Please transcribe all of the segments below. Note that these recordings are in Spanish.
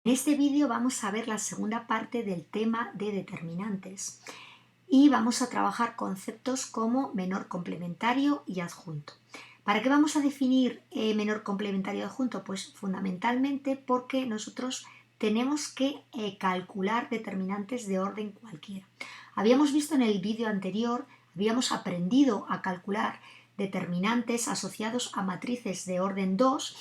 En este vídeo vamos a ver la segunda parte del tema de determinantes y vamos a trabajar conceptos como menor complementario y adjunto. ¿Para qué vamos a definir menor complementario y adjunto? Pues fundamentalmente porque nosotros tenemos que calcular determinantes de orden cualquiera. Habíamos visto en el vídeo anterior, habíamos aprendido a calcular determinantes asociados a matrices de orden 2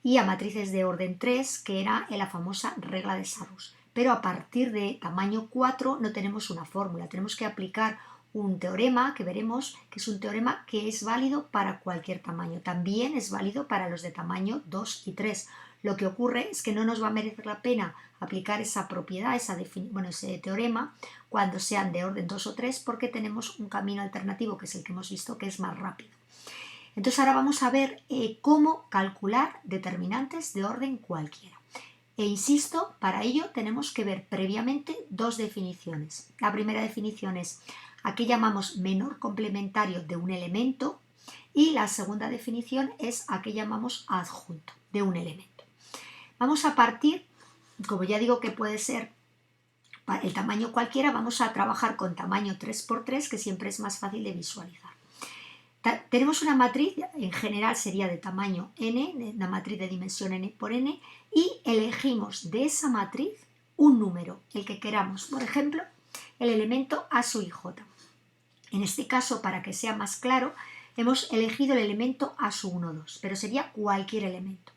y a matrices de orden 3, que era la famosa regla de Sarrus. Pero a partir de tamaño 4 no tenemos una fórmula, tenemos que aplicar un teorema que veremos que es un teorema que es válido para cualquier tamaño. También es válido para los de tamaño 2 y 3. Lo que ocurre es que no nos va a merecer la pena aplicar esa propiedad, ese teorema, cuando sean de orden 2 o 3, porque tenemos un camino alternativo, que es el que hemos visto, que es más rápido. Entonces ahora vamos a ver cómo calcular determinantes de orden cualquiera. E insisto, para ello tenemos que ver previamente dos definiciones. La primera definición es a qué llamamos menor complementario de un elemento y la segunda definición es a qué llamamos adjunto de un elemento. Vamos a partir, como ya digo que puede ser el tamaño cualquiera, vamos a trabajar con tamaño 3×3, que siempre es más fácil de visualizar. Tenemos una matriz, en general sería de tamaño n, una matriz de dimensión n por n, y elegimos de esa matriz un número, el que queramos. Por ejemplo, el elemento a sub i j. En este caso, para que sea más claro, hemos elegido el elemento a sub 1, 2, pero sería cualquier elemento.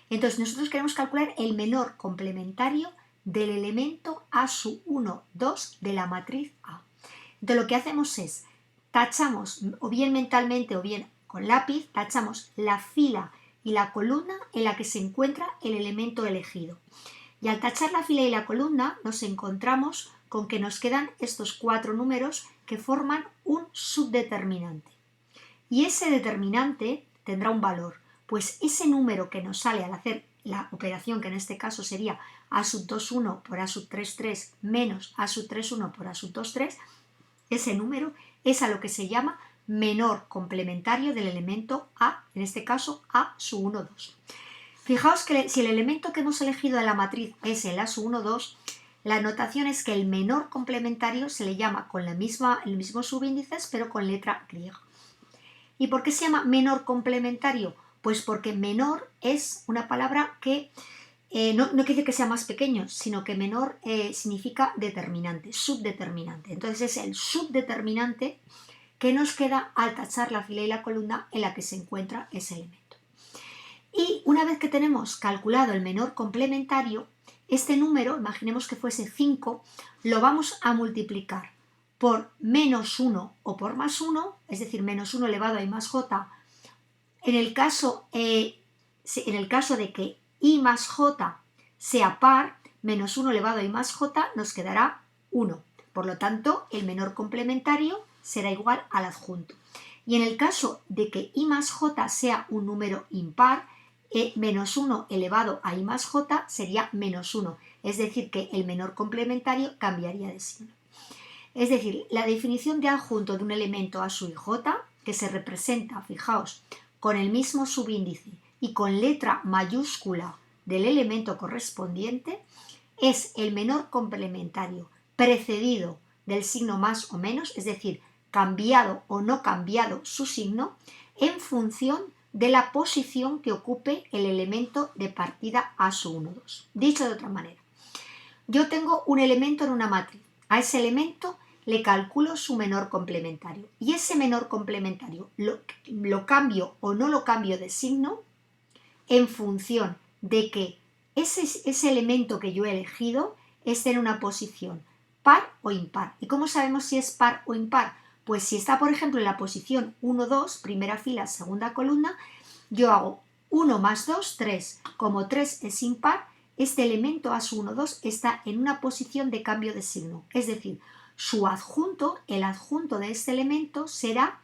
Entonces, nosotros queremos calcular el menor complementario del elemento a sub 1, 2 de la matriz A. Entonces, lo que hacemos es tachamos, o bien mentalmente o bien con lápiz, tachamos la fila y la columna en la que se encuentra el elemento elegido. Y al tachar la fila y la columna nos encontramos con que nos quedan estos 4 números que forman un subdeterminante. Y ese determinante tendrá un valor, pues ese número que nos sale al hacer la operación, que en este caso sería a sub 2,1 por a sub 3,3 menos a sub 3,1 por a sub 2,3, ese número es a lo que se llama menor complementario del elemento A, en este caso A sub 1, 2. Fijaos que si el elemento que hemos elegido en la matriz es el A sub 1, 2, la notación es que el menor complementario se le llama con el mismo subíndices, pero con letra griega. ¿Y por qué se llama menor complementario? Pues porque menor es una palabra que no quiere decir que sea más pequeño, sino que menor significa determinante, subdeterminante. Entonces es el subdeterminante que nos queda al tachar la fila y la columna en la que se encuentra ese elemento. Y una vez que tenemos calculado el menor complementario, este número, imaginemos que fuese 5, lo vamos a multiplicar por menos 1 o por más 1, es decir, menos 1 elevado a i más j, en el caso de que i más j sea par, menos 1 elevado a i más j nos quedará 1. Por lo tanto, el menor complementario será igual al adjunto. Y en el caso de que i más j sea un número impar, menos 1 elevado a i más j sería menos 1. Es decir, que el menor complementario cambiaría de signo. Es decir, la definición de adjunto de un elemento a sub i j, que se representa, fijaos, con el mismo subíndice y con letra mayúscula del elemento correspondiente, es el menor complementario precedido del signo más o menos, es decir, cambiado o no cambiado su signo, en función de la posición que ocupe el elemento de partida a sub 1, 2. Dicho de otra manera, yo tengo un elemento en una matriz, a ese elemento le calculo su menor complementario y ese menor complementario lo cambio o no lo cambio de signo en función de que ese elemento que yo he elegido esté en una posición par o impar. ¿Y cómo sabemos si es par o impar? Pues si está, por ejemplo, en la posición 1, 2, primera fila, segunda columna, yo hago 1 más 2, 3. Como 3 es impar, este elemento a sub 1, 2 está en una posición de cambio de signo. Es decir, su adjunto, el adjunto de este elemento, será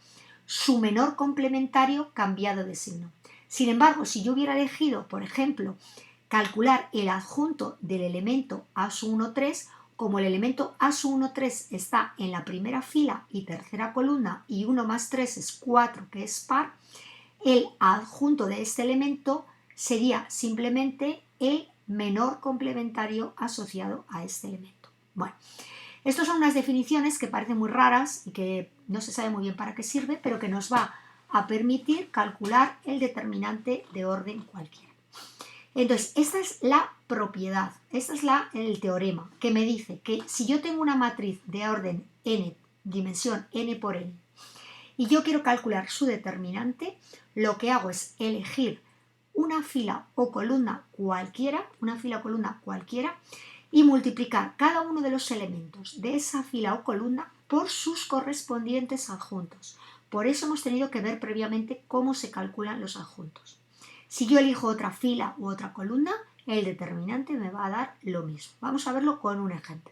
su menor complementario cambiado de signo. Sin embargo, si yo hubiera elegido, por ejemplo, calcular el adjunto del elemento a sub 1, 3, como el elemento a sub 1, 3 está en la primera fila y tercera columna y 1 más 3 es 4, que es par, el adjunto de este elemento sería simplemente el menor complementario asociado a este elemento. Bueno, estas son unas definiciones que parecen muy raras y que no se sabe muy bien para qué sirve, pero que nos va a permitir calcular el determinante de orden cualquiera. Entonces, esta es la propiedad, esta es el teorema que me dice que si yo tengo una matriz de orden n, dimensión n por n, y yo quiero calcular su determinante, lo que hago es elegir una fila o columna cualquiera, y multiplicar cada uno de los elementos de esa fila o columna por sus correspondientes adjuntos. Por eso hemos tenido que ver previamente cómo se calculan los adjuntos. Si yo elijo otra fila u otra columna, el determinante me va a dar lo mismo. Vamos a verlo con un ejemplo.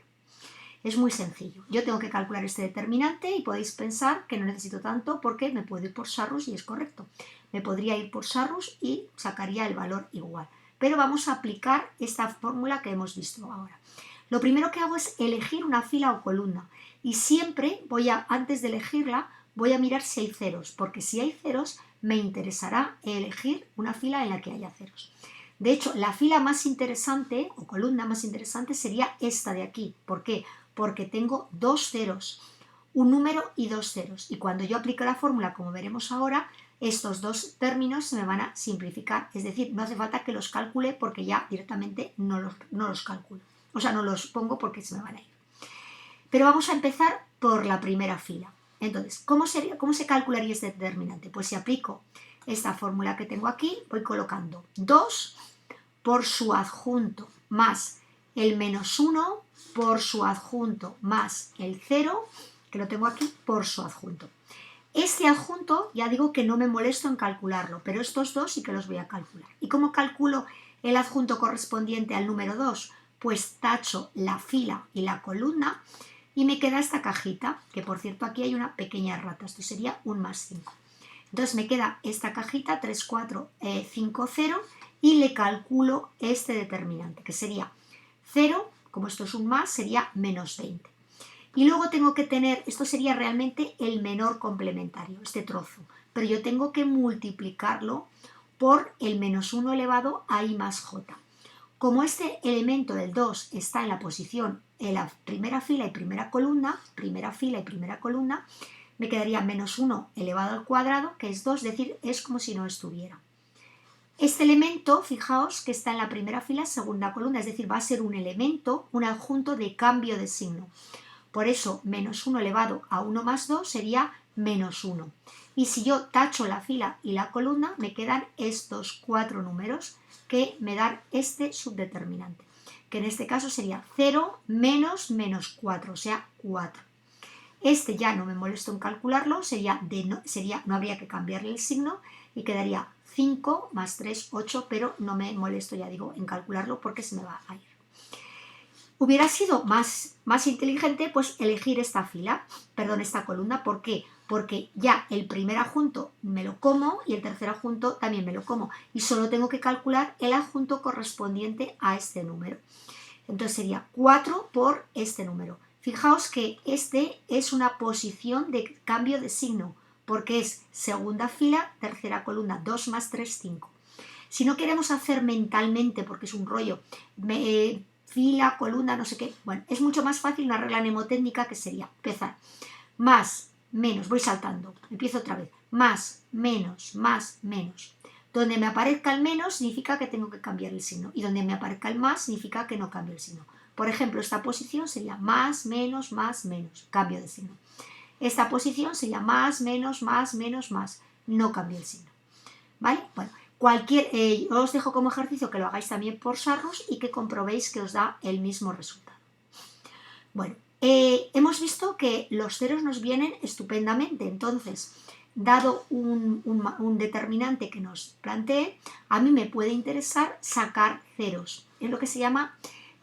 Es muy sencillo. Yo tengo que calcular este determinante y podéis pensar que no necesito tanto porque me puedo ir por Sarrus y es correcto. Me podría ir por Sarrus y sacaría el valor igual. Pero vamos a aplicar esta fórmula que hemos visto ahora. Lo primero que hago es elegir una fila o columna y siempre antes de elegirla, voy a mirar si hay ceros, porque si hay ceros me interesará elegir una fila en la que haya ceros. De hecho, la fila más interesante o columna más interesante sería esta de aquí. ¿Por qué? Porque tengo dos ceros, un número y dos ceros. Y cuando yo aplico la fórmula, como veremos ahora, estos dos términos se me van a simplificar. Es decir, no hace falta que los calcule porque ya directamente no los calculo. O sea, no los pongo porque se me van a ir. Pero vamos a empezar por la primera fila. Entonces, ¿cómo se calcularía este determinante? Pues si aplico esta fórmula que tengo aquí, voy colocando 2 por su adjunto más el menos 1 por su adjunto más el 0, que lo tengo aquí, por su adjunto. Este adjunto ya digo que no me molesto en calcularlo, pero estos dos sí que los voy a calcular. ¿Y cómo calculo el adjunto correspondiente al número 2? Pues tacho la fila y la columna y me queda esta cajita, que por cierto aquí hay una pequeña errata, esto sería un más 5. Entonces me queda esta cajita 3, 4, 5, 0 y le calculo este determinante, que sería 0, como esto es un más, sería menos 20. Y luego tengo que tener, esto sería realmente el menor complementario, este trozo, pero yo tengo que multiplicarlo por el menos 1 elevado a i más j. Como este elemento del 2 está en la posición en la primera fila y primera columna, me quedaría menos 1 elevado al cuadrado, que es 2, es decir, es como si no estuviera. Este elemento, fijaos que está en la primera fila, segunda columna, es decir, va a ser un elemento, un adjunto de cambio de signo. Por eso, menos 1 elevado a 1 más 2 sería menos 1. Y si yo tacho la fila y la columna, me quedan estos 4 números que me dan este subdeterminante, que en este caso sería 0 menos menos 4, o sea, 4. Este ya no me molesto en calcularlo, no habría que cambiarle el signo y quedaría 5 más 3, 8, pero no me molesto, ya digo, en calcularlo porque se me va a ir. Hubiera sido más inteligente pues elegir esta columna. ¿Por qué? Porque ya el primer adjunto me lo como y el tercer adjunto también me lo como y solo tengo que calcular el adjunto correspondiente a este número. Entonces sería 4 por este número. Fijaos que este es una posición de cambio de signo porque es segunda fila, tercera columna, 2 más 3, 5. Si no queremos hacer mentalmente, porque es un rollo, fila, columna, no sé qué, bueno, es mucho más fácil una regla mnemotécnica que sería empezar más, menos, voy saltando, empiezo otra vez, más, menos, donde me aparezca el menos significa que tengo que cambiar el signo y donde me aparezca el más significa que no cambio el signo. Por ejemplo, esta posición sería más, menos, cambio de signo. Esta posición sería más, menos, no cambio el signo. ¿Vale? Bueno, os dejo como ejercicio que lo hagáis también por Sarrus y que comprobéis que os da el mismo resultado. Bueno, hemos visto que los ceros nos vienen estupendamente, entonces, dado un determinante que nos plantee, a mí me puede interesar sacar ceros. Es lo que se llama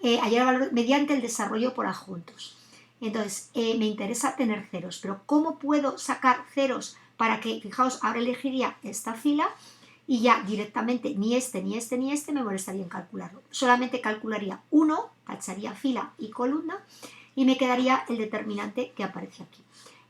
hallar valor mediante el desarrollo por adjuntos. Entonces, me interesa tener ceros, pero ¿cómo puedo sacar ceros para que, fijaos, ahora elegiría esta fila y ya directamente ni este me molestaría en calcularlo. Solamente calcularía 1, tacharía fila y columna y me quedaría el determinante que aparece aquí.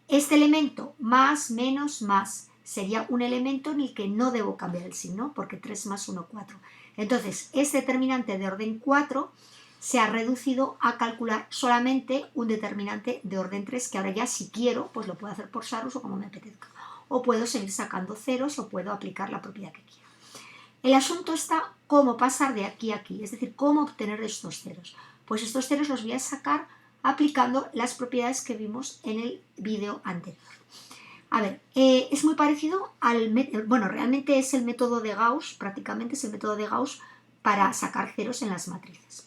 Este elemento más, menos, más sería un elemento en el que no debo cambiar el signo porque 3 más 1, 4. Entonces, este determinante de orden 4 se ha reducido a calcular solamente un determinante de orden 3, que ahora ya si quiero, pues lo puedo hacer por Sarus o como me apetezca. O puedo seguir sacando ceros o puedo aplicar la propiedad que quiera. El asunto está cómo pasar de aquí a aquí, es decir, cómo obtener estos ceros. Pues estos ceros los voy a sacar aplicando las propiedades que vimos en el vídeo anterior. A ver, es muy parecido al método, bueno, realmente es el método de Gauss, prácticamente es el método de Gauss para sacar ceros en las matrices.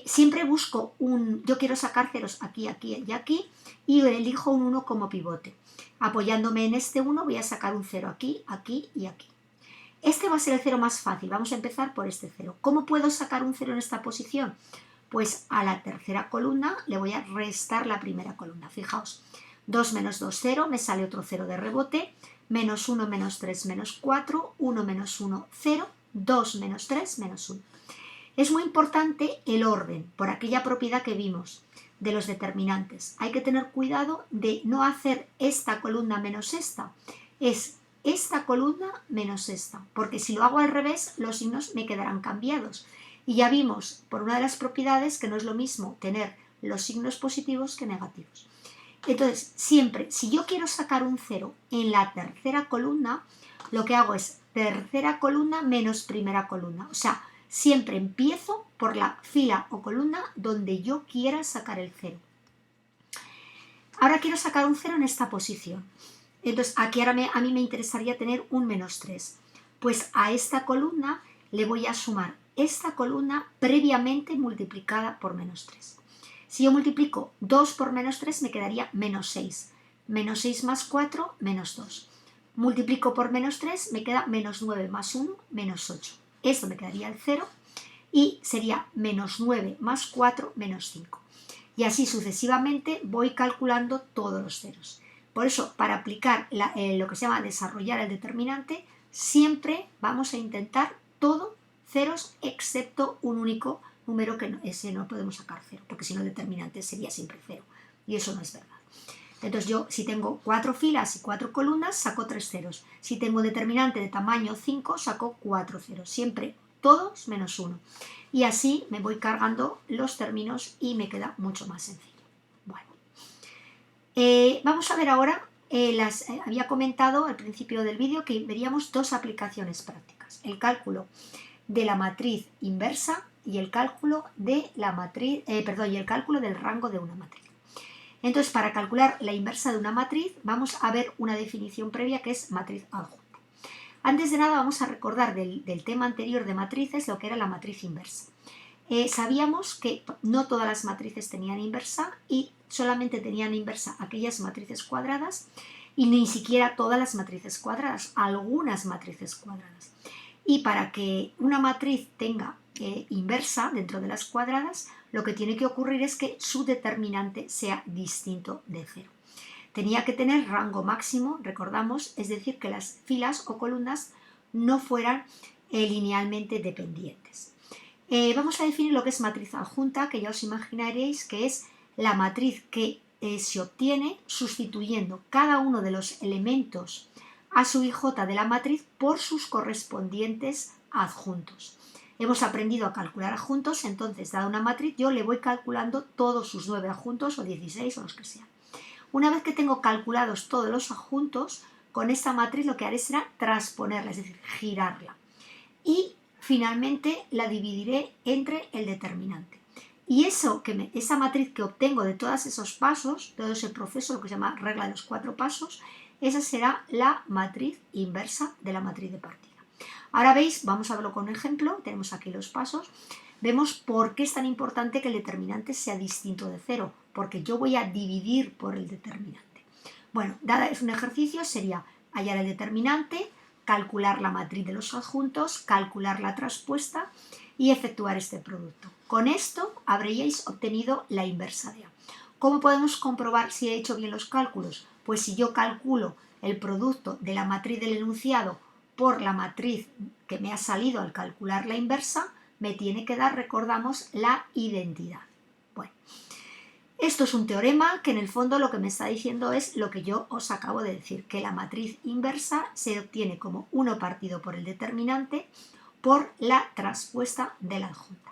Siempre busco yo quiero sacar ceros aquí, aquí y aquí, y elijo un 1 como pivote. Apoyándome en este 1 voy a sacar un 0 aquí, aquí y aquí. Este va a ser el 0 más fácil, vamos a empezar por este 0. ¿Cómo puedo sacar un 0 en esta posición? Pues a la tercera columna le voy a restar la primera columna. Fijaos, 2 menos 2, 0, me sale otro 0 de rebote, menos 1, menos 3, menos 4, 1 menos 1, 0, 2 menos 3, menos 1. Es muy importante el orden, por aquella propiedad que vimos de los determinantes. Hay que tener cuidado de no hacer esta columna menos esta. Es esta columna menos esta, porque si lo hago al revés, los signos me quedarán cambiados. Y ya vimos por una de las propiedades que no es lo mismo tener los signos positivos que negativos. Entonces, siempre, si yo quiero sacar un 0 en la tercera columna, lo que hago es tercera columna menos primera columna. O sea, siempre empiezo por la fila o columna donde yo quiera sacar el 0. Ahora quiero sacar un 0 en esta posición. Entonces, aquí ahora a mí me interesaría tener un menos 3. Pues a esta columna le voy a sumar esta columna previamente multiplicada por menos 3. Si yo multiplico 2 por menos 3 me quedaría menos 6. Menos 6 más 4, menos 2. Multiplico por menos 3, me queda menos 9 más 1, menos 8. Esto me quedaría el 0 y sería menos 9 más 4, menos 5. Y así sucesivamente voy calculando todos los ceros. Por eso, para aplicar lo que se llama desarrollar el determinante, siempre vamos a intentar todo ceros excepto un único número que ese no podemos sacar 0, porque si no el determinante sería siempre 0. Y eso no es verdad. Entonces yo, si tengo 4 filas y 4 columnas, saco 3 ceros. Si tengo determinante de tamaño 5, saco 4 ceros. Siempre todos menos 1. Y así me voy cargando los términos y me queda mucho más sencillo. Bueno, vamos a ver ahora, había comentado al principio del vídeo que veríamos dos aplicaciones prácticas. El cálculo de la matriz inversa y el cálculo de la matriz, y el cálculo del rango de una matriz. Entonces, para calcular la inversa de una matriz, vamos a ver una definición previa que es matriz adjunta. Antes de nada, vamos a recordar del tema anterior de matrices lo que era la matriz inversa. Sabíamos que no todas las matrices tenían inversa y solamente tenían inversa aquellas matrices cuadradas y ni siquiera todas las matrices cuadradas, algunas matrices cuadradas. Y para que una matriz tenga inversa dentro de las cuadradas, lo que tiene que ocurrir es que su determinante sea distinto de 0. Tenía que tener rango máximo, recordamos, es decir, que las filas o columnas no fueran linealmente dependientes. Vamos a definir lo que es matriz adjunta, que ya os imaginaréis que es la matriz que se obtiene sustituyendo cada uno de los elementos a sub i j de la matriz por sus correspondientes adjuntos. Hemos aprendido a calcular adjuntos, entonces, dada una matriz, yo le voy calculando todos sus 9 adjuntos o 16 o los que sean. Una vez que tengo calculados todos los adjuntos, con esta matriz lo que haré será transponerla, es decir, girarla. Y finalmente la dividiré entre el determinante. Y esa matriz que obtengo de todos esos pasos, todo ese proceso, lo que se llama regla de los 4 pasos, esa será la matriz inversa de la matriz de partida. Ahora veis, vamos a verlo con un ejemplo, tenemos aquí los pasos, vemos por qué es tan importante que el determinante sea distinto de 0, porque yo voy a dividir por el determinante. Bueno, dada es un ejercicio, sería hallar el determinante, calcular la matriz de los adjuntos, calcular la traspuesta y efectuar este producto. Con esto habríais obtenido la inversa de A. ¿Cómo podemos comprobar si he hecho bien los cálculos? Pues si yo calculo el producto de la matriz del enunciado por la matriz que me ha salido al calcular la inversa, me tiene que dar, recordamos, la identidad. Bueno, esto es un teorema que en el fondo lo que me está diciendo es lo que yo os acabo de decir, que la matriz inversa se obtiene como 1 partido por el determinante por la traspuesta de la adjunta.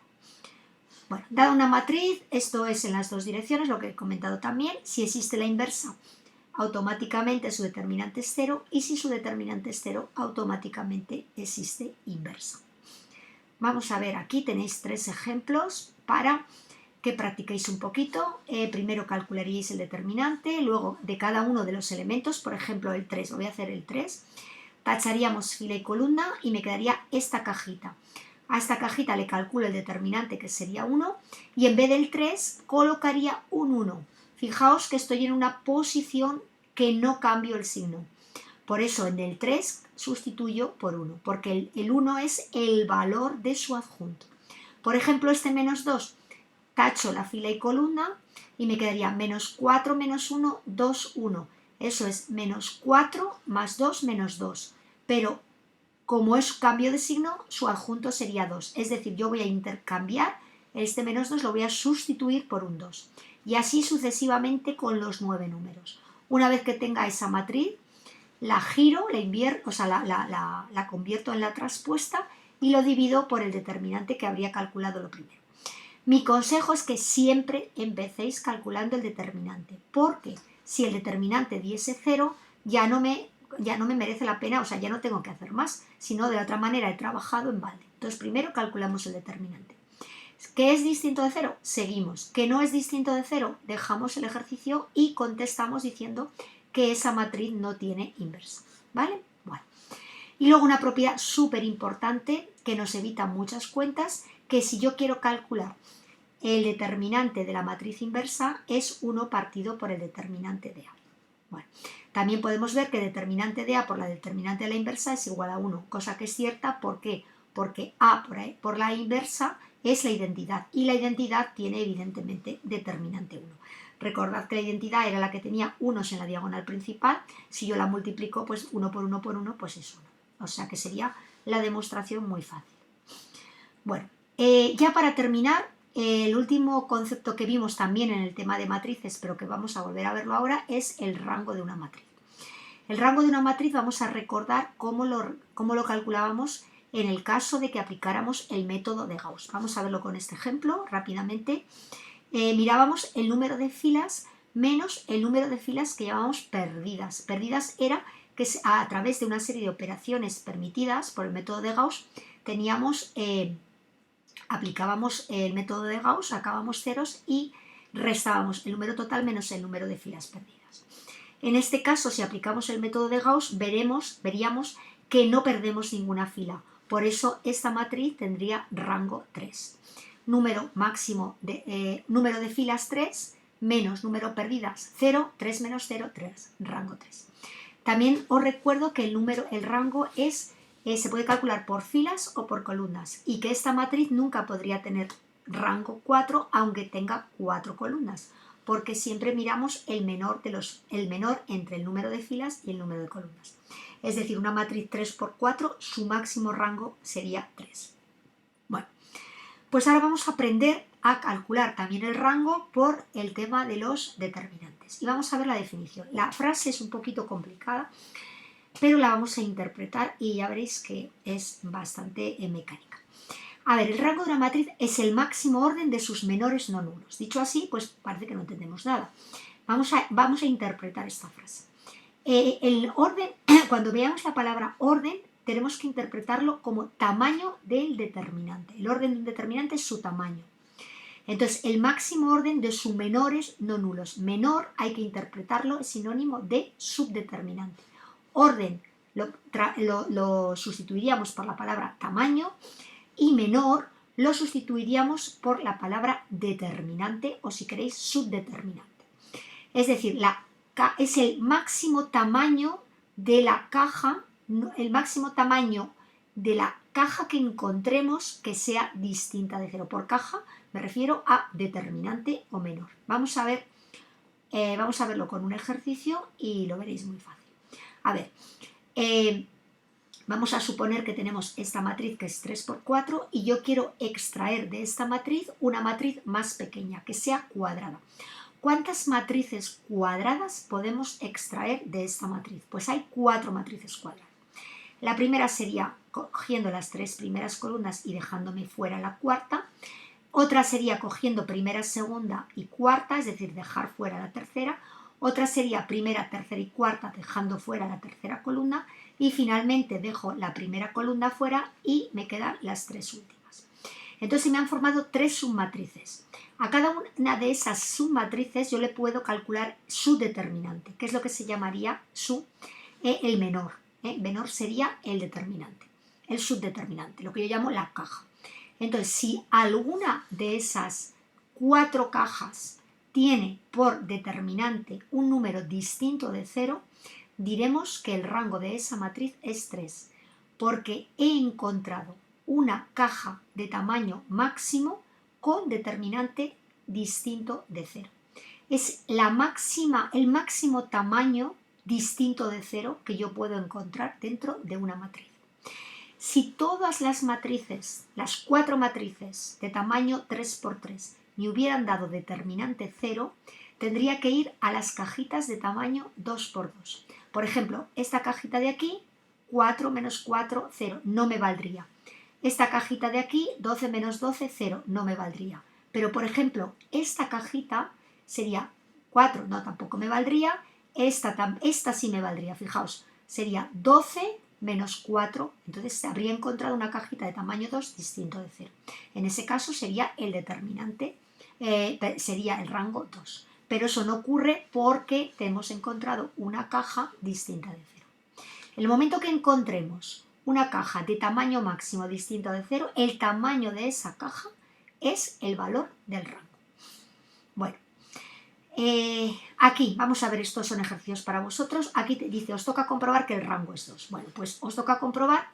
Bueno, dada una matriz, esto es en las dos direcciones, lo que he comentado también. Si existe la inversa, automáticamente su determinante es 0, y si su determinante es 0, automáticamente existe inversa. Vamos a ver, aquí tenéis 3 ejemplos para que practiquéis un poquito. Primero calcularíais el determinante, luego de cada uno de los elementos, por ejemplo el 3, voy a hacer el 3, tacharíamos fila y columna y me quedaría esta cajita. A esta cajita le calculo el determinante, que sería 1, y en vez del 3 colocaría un 1. Fijaos que estoy en una posición que no cambio el signo. Por eso en el 3 sustituyo por 1, porque el 1 es el valor de su adjunto. Por ejemplo, este menos 2, tacho la fila y columna y me quedaría menos 4 menos 1, 2, 1. Eso es menos 4 más 2 menos 2. Pero como es cambio de signo, su adjunto sería 2. Es decir, yo voy a intercambiar este menos 2, lo voy a sustituir por un 2. Y así sucesivamente con los 9 números. Una vez que tenga esa matriz, la giro, la invierto, o sea, la convierto en la traspuesta y lo divido por el determinante que habría calculado lo primero. Mi consejo es que siempre empecéis calculando el determinante, porque si el determinante diese 0, ya no me merece la pena, o sea, ya no tengo que hacer más, sino de la otra manera he trabajado en balde. Entonces, primero calculamos el determinante. ¿Qué es distinto de 0? Seguimos. ¿Qué no es distinto de 0? Dejamos el ejercicio y contestamos diciendo que esa matriz no tiene inversa. ¿Vale? Bueno. Y luego una propiedad súper importante que nos evita muchas cuentas, que si yo quiero calcular el determinante de la matriz inversa es 1 partido por el determinante de A. Bueno, también podemos ver que el determinante de A por la determinante de la inversa es igual a 1, cosa que es cierta. ¿Por qué? Porque A por la inversa es la identidad, y la identidad tiene evidentemente determinante 1. Recordad que la identidad era la que tenía unos en la diagonal principal. Si yo la multiplico, pues 1 por 1 por 1, pues es 1. O sea que sería la demostración muy fácil. Bueno, ya para terminar, el último concepto que vimos también en el tema de matrices, pero que vamos a volver a verlo ahora, es el rango de una matriz. El rango de una matriz vamos a recordar cómo lo calculábamos en el caso de que aplicáramos el método de Gauss. Vamos a verlo con este ejemplo rápidamente. Mirábamos el número de filas menos el número de filas que llamamos perdidas. Perdidas era que a través de una serie de operaciones permitidas por el método de Gauss aplicábamos el método de Gauss, sacábamos ceros y restábamos el número total menos el número de filas perdidas. En este caso, si aplicamos el método de Gauss, veríamos que no perdemos ninguna fila. Por eso esta matriz tendría rango 3. Número de filas 3 menos número perdidas 0, 3 menos 0, 3, rango 3. También os recuerdo que el rango se puede calcular por filas o por columnas, y que esta matriz nunca podría tener rango 4 aunque tenga 4 columnas, porque siempre miramos el menor entre el número de filas y el número de columnas. Es decir, una matriz 3 por 4, su máximo rango sería 3. Bueno, pues ahora vamos a aprender a calcular también el rango por el tema de los determinantes. Y vamos a ver la definición. La frase es un poquito complicada, pero la vamos a interpretar y ya veréis que es bastante mecánica. A ver, el rango de una matriz es el máximo orden de sus menores no nulos. Dicho así, pues parece que no entendemos nada. Vamos a interpretar esta frase. El orden, cuando veamos la palabra orden, tenemos que interpretarlo como tamaño del determinante. El orden de un determinante es su tamaño. Entonces, el máximo orden de sus menores no nulos. Menor hay que interpretarlo, es sinónimo de subdeterminante. Orden lo sustituiríamos por la palabra tamaño, y menor lo sustituiríamos por la palabra determinante, o si queréis subdeterminante. Es decir, es el máximo tamaño de la caja, el máximo tamaño de la caja que encontremos que sea distinta de 0. Por caja me refiero a determinante o menor. Vamos a verlo con un ejercicio y lo veréis muy fácil. A ver, vamos a suponer que tenemos esta matriz que es 3 por 4 y yo quiero extraer de esta matriz una matriz más pequeña, que sea cuadrada. ¿Cuántas matrices cuadradas podemos extraer de esta matriz? Pues hay 4 matrices cuadradas. La primera sería, cogiendo las 3 primeras columnas y dejándome fuera la cuarta. Otra sería cogiendo primera, segunda y cuarta, es decir, dejar fuera la tercera. Otra sería primera, tercera y cuarta, dejando fuera la tercera columna. Y finalmente dejo la primera columna fuera y me quedan las 3 últimas. Entonces me han formado 3 submatrices. A cada una de esas submatrices yo le puedo calcular su determinante, que es lo que se llamaría el menor. Menor sería el determinante, el subdeterminante, lo que yo llamo la caja. Entonces, si alguna de esas 4 cajas tiene por determinante un número distinto de 0, diremos que el rango de esa matriz es 3, porque he encontrado una caja de tamaño máximo con determinante distinto de 0. Es el máximo tamaño distinto de 0 que yo puedo encontrar dentro de una matriz. Si todas las matrices, las 4 matrices de tamaño 3×3 me hubieran dado determinante 0, tendría que ir a las cajitas de tamaño 2×2. Por ejemplo, esta cajita de aquí, 4 menos 4, 0, no me valdría. Esta cajita de aquí, 12 menos 12, 0, no me valdría. Pero, por ejemplo, esta cajita sería 4, no, tampoco me valdría. Esta sí me valdría, fijaos, sería 12 menos 4, entonces habría encontrado una cajita de tamaño 2 distinto de 0. En ese caso sería el determinante, sería el rango 2. Pero eso no ocurre porque hemos encontrado una caja distinta de 0. En el momento que encontremos una caja de tamaño máximo distinto de 0, el tamaño de esa caja es el valor del rango. Bueno, aquí vamos a ver, estos son ejercicios para vosotros. Aquí te dice, os toca comprobar que el rango es 2. Bueno, pues os toca comprobar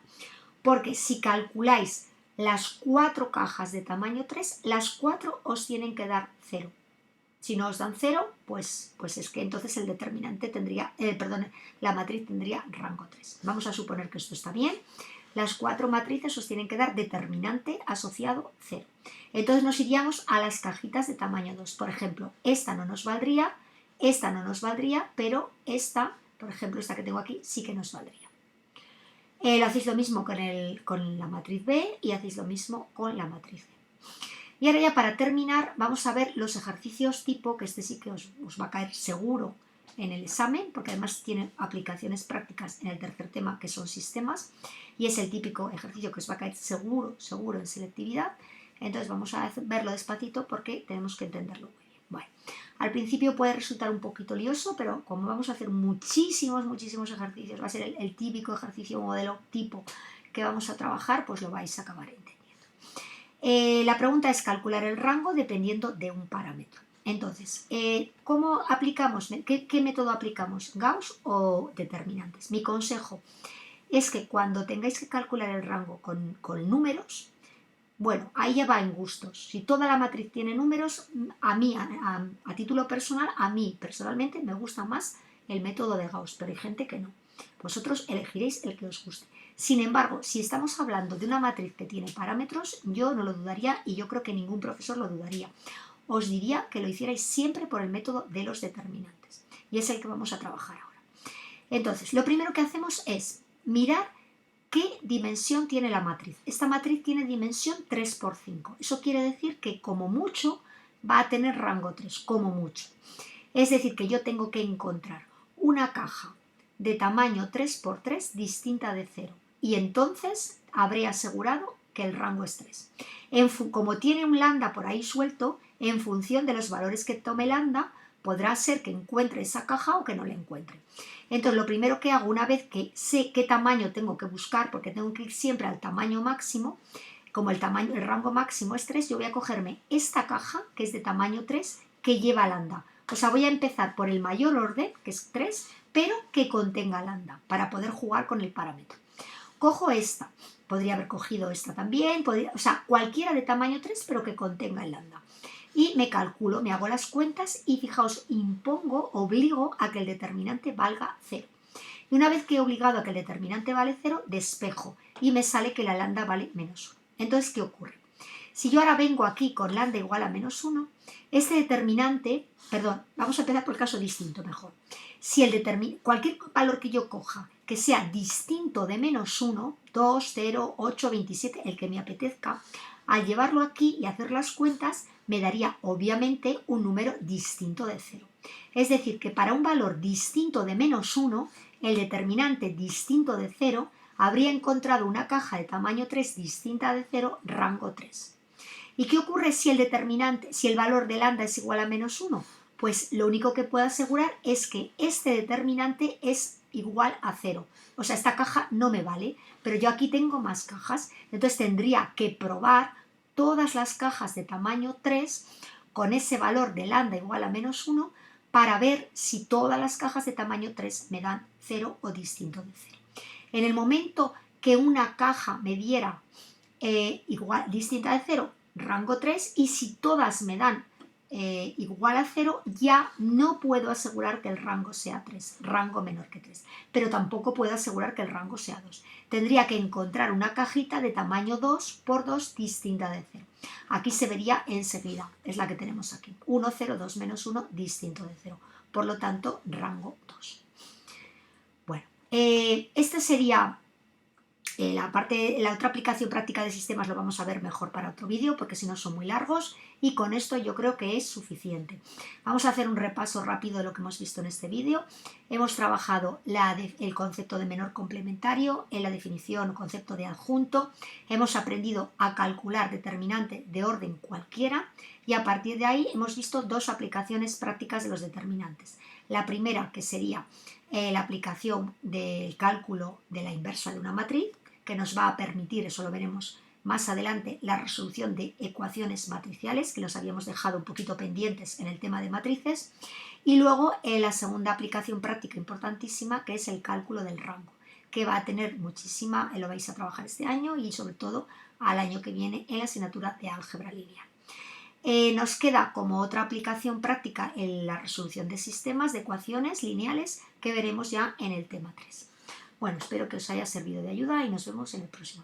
porque si calculáis las 4 cajas de tamaño 3, las 4 os tienen que dar 0. Si no os dan 0, pues es que entonces el determinante tendría, la matriz tendría rango 3. Vamos a suponer que esto está bien. Las 4 matrices os tienen que dar determinante asociado 0. Entonces nos iríamos a las cajitas de tamaño 2. Por ejemplo, esta no nos valdría, pero esta, por ejemplo, esta que tengo aquí, sí que nos valdría. Lo hacéis lo mismo con la matriz B y hacéis lo mismo con la matriz C. Y ahora ya para terminar vamos a ver los ejercicios tipo, que este sí que os va a caer seguro en el examen, porque además tiene aplicaciones prácticas en el tercer tema, que son sistemas, y es el típico ejercicio que os va a caer seguro en selectividad. Entonces vamos a verlo despacito porque tenemos que entenderlo muy bien. Bueno, al principio puede resultar un poquito lioso, pero como vamos a hacer muchísimos ejercicios, va a ser el típico ejercicio modelo tipo que vamos a trabajar, pues lo vais a acabar entendiendo. La pregunta es calcular el rango dependiendo de un parámetro. Entonces, ¿cómo aplicamos? ¿Qué método aplicamos? ¿Gauss o determinantes? Mi consejo es que cuando tengáis que calcular el rango con números, bueno, ahí ya va en gustos. Si toda la matriz tiene números, a título personal, a mí personalmente me gusta más el método de Gauss, pero hay gente que no. Vosotros elegiréis el que os guste. Sin embargo, si estamos hablando de una matriz que tiene parámetros, yo no lo dudaría y yo creo que ningún profesor lo dudaría. Os diría que lo hicierais siempre por el método de los determinantes. Y es el que vamos a trabajar ahora. Entonces, lo primero que hacemos es mirar qué dimensión tiene la matriz. Esta matriz tiene dimensión 3×5. Eso quiere decir que como mucho va a tener rango 3, como mucho. Es decir, que yo tengo que encontrar una caja de tamaño 3×3 distinta de 0. Y entonces habré asegurado que el rango es 3. Como tiene un lambda por ahí suelto, en función de los valores que tome lambda, podrá ser que encuentre esa caja o que no la encuentre. Entonces, lo primero que hago, una vez que sé qué tamaño tengo que buscar, porque tengo que ir siempre al tamaño máximo, como el rango máximo es 3, yo voy a cogerme esta caja, que es de tamaño 3, que lleva lambda. O sea, voy a empezar por el mayor orden, que es 3, pero que contenga lambda, para poder jugar con el parámetro. Cojo esta, podría haber cogido esta también, o sea, cualquiera de tamaño 3, pero que contenga el lambda. Y me calculo, me hago las cuentas y fijaos, obligo a que el determinante valga 0. Y una vez que he obligado a que el determinante vale 0, despejo y me sale que la lambda vale -1. Entonces, ¿qué ocurre? Si yo ahora vengo aquí con lambda igual a menos 1, este determinante, perdón, vamos a empezar por el caso distinto mejor. Si cualquier valor que yo coja que sea distinto de menos 1, 2, 0, 8, 27, el que me apetezca, al llevarlo aquí y hacer las cuentas, me daría obviamente un número distinto de 0. Es decir, que para un valor distinto de menos 1, el determinante distinto de 0 habría encontrado una caja de tamaño 3 distinta de 0, rango 3. ¿Y qué ocurre si el valor de lambda es igual a menos 1? Pues lo único que puedo asegurar es que este determinante es igual a 0. O sea, esta caja no me vale, pero yo aquí tengo más cajas. Entonces tendría que probar todas las cajas de tamaño 3 con ese valor de lambda igual a menos 1 para ver si todas las cajas de tamaño 3 me dan 0 o distinto de 0. En el momento que una caja me diera distinta de 0, rango 3, y si todas me dan igual a 0, ya no puedo asegurar que el rango sea 3, rango menor que 3, pero tampoco puedo asegurar que el rango sea 2. Tendría que encontrar una cajita de tamaño 2 por 2 distinta de 0. Aquí se vería enseguida, es la que tenemos aquí, 1, 0, 2, menos 1, distinto de 0. Por lo tanto, rango 2. Bueno, esta sería la otra aplicación práctica de sistemas. Lo vamos a ver mejor para otro vídeo porque si no son muy largos, y con esto yo creo que es suficiente. Vamos a hacer un repaso rápido de lo que hemos visto en este vídeo. Hemos trabajado el concepto de menor complementario, en la definición concepto de adjunto, hemos aprendido a calcular determinante de orden cualquiera y a partir de ahí hemos visto dos aplicaciones prácticas de los determinantes. La primera, que sería la aplicación del cálculo de la inversa de una matriz, que nos va a permitir, eso lo veremos más adelante, la resolución de ecuaciones matriciales, que los habíamos dejado un poquito pendientes en el tema de matrices, y luego la segunda aplicación práctica importantísima, que es el cálculo del rango, que va a tener muchísima, lo vais a trabajar este año y sobre todo al año que viene en la asignatura de álgebra lineal. Nos queda como otra aplicación práctica en la resolución de sistemas de ecuaciones lineales, que veremos ya en el tema 3. Bueno, espero que os haya servido de ayuda y nos vemos en el próximo.